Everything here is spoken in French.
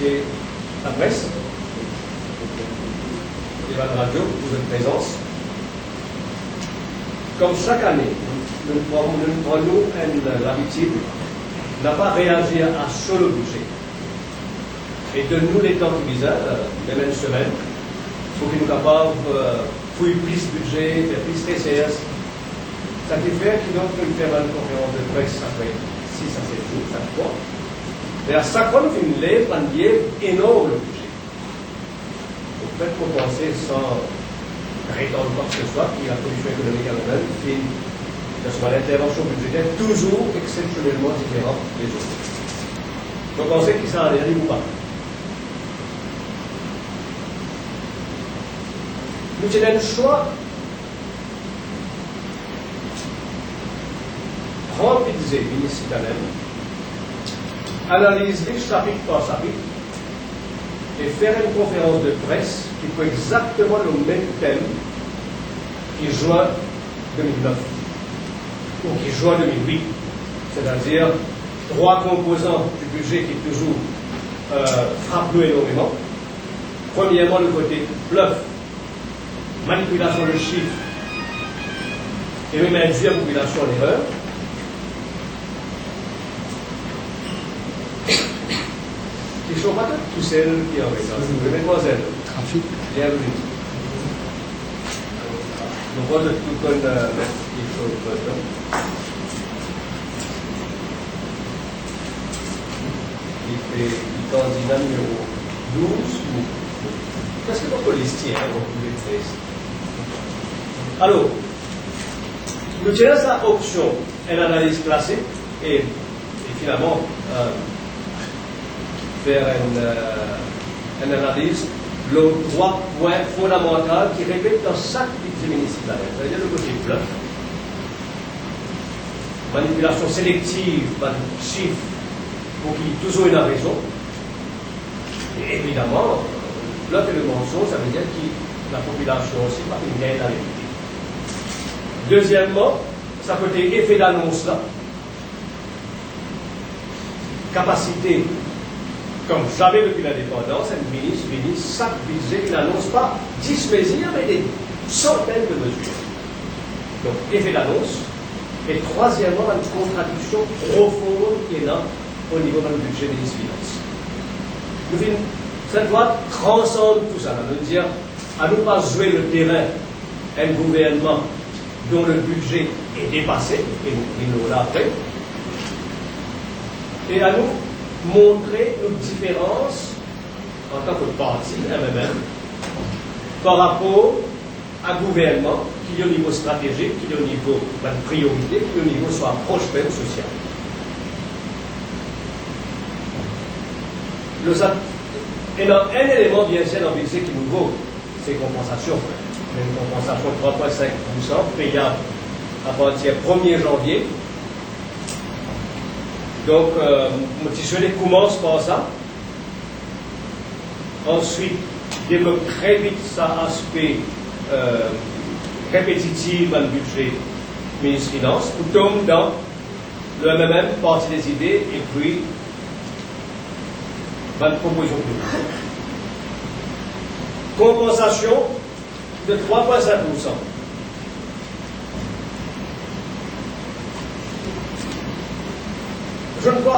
remercier la presse et la radio pour votre présence. Comme chaque année, nous prenons l'habitude n'a pas réagi à sur le budget. Et de nous les temps qui visent, les mêmes semaines, pour que nous soyons capables de faire plus de budget, faire plus de TCS. Ça qui fait qu'il peut faire une conférence de presse après 6 à 7 jours, chaque fois. Mais à chaque fois, nous faisons une lettre, un livre énorme le budget. Vous pouvez compenser sans rétendre quoi que ce soit, puis la production économique elle-même fait que ce soit l'intervention budgétaire toujours exceptionnellement différente des autres. Donc on sait que ça arrive ou pas. Nous avons le choix prendre le budget municipal, analyser chapitre par chapitre et faire une conférence de presse qui peut exactement le même thème qui juin 2009 ou qui juin 2008, c'est-à-dire 3 composants du budget qui toujours frappent nous énormément. Premièrement, le côté bluff, manipulation de chiffres et même induire la population en erreur. Ils ne sont pas tous celles qui ont raison. Mesdemoiselles, bienvenue. Nous voyons tout comme il faut le président. Il fait le candidat numéro 12. Qu'est-ce que votre liste tient pour les tests? Alors, nous tirons sa option, une analyse classique et finalement faire une analyse, le 3 points fondamentaux qui répètent dans chaque budget municipal. C'est-à-dire le côté bluff, manipulation sélective par chiffres pour qu'il y ait toujours une raison. Et évidemment, bluff et le mensonge, ça veut dire que la population aussi va une gain dans les budgets. Deuxièmement, ça peut être effet d'annonce là, capacité. Comme jamais depuis l'indépendance, un ministre finit chaque budget, il n'annonce pas 10 mesures, mais des centaines de mesures. Donc, effet d'annonce. Et troisièmement, une contradiction profonde qui est là au niveau du budget des finances. Ça doit transcender tout ça, ça veut dire à ne pas jouer le terrain un gouvernement dont le budget est dépassé, et nous l'a après, et à nous montrer nos différences en tant que parti MMM par rapport à un gouvernement qui est au niveau stratégique, qui est au niveau de priorité, qui est au niveau soit proche même social. Et dans un élément bien sûr dans le budget qui nous vaut, c'est compensation. Une compensation de 3,5% payable à partir du 1er janvier. Donc, je commence par ça. Ensuite, développe très vite ça aspect répétitif dans le budget ministre des Finances, ou tombe dans le même partie des idées et puis dans la proposition publique. Compensation de 3,5%. Je ne crois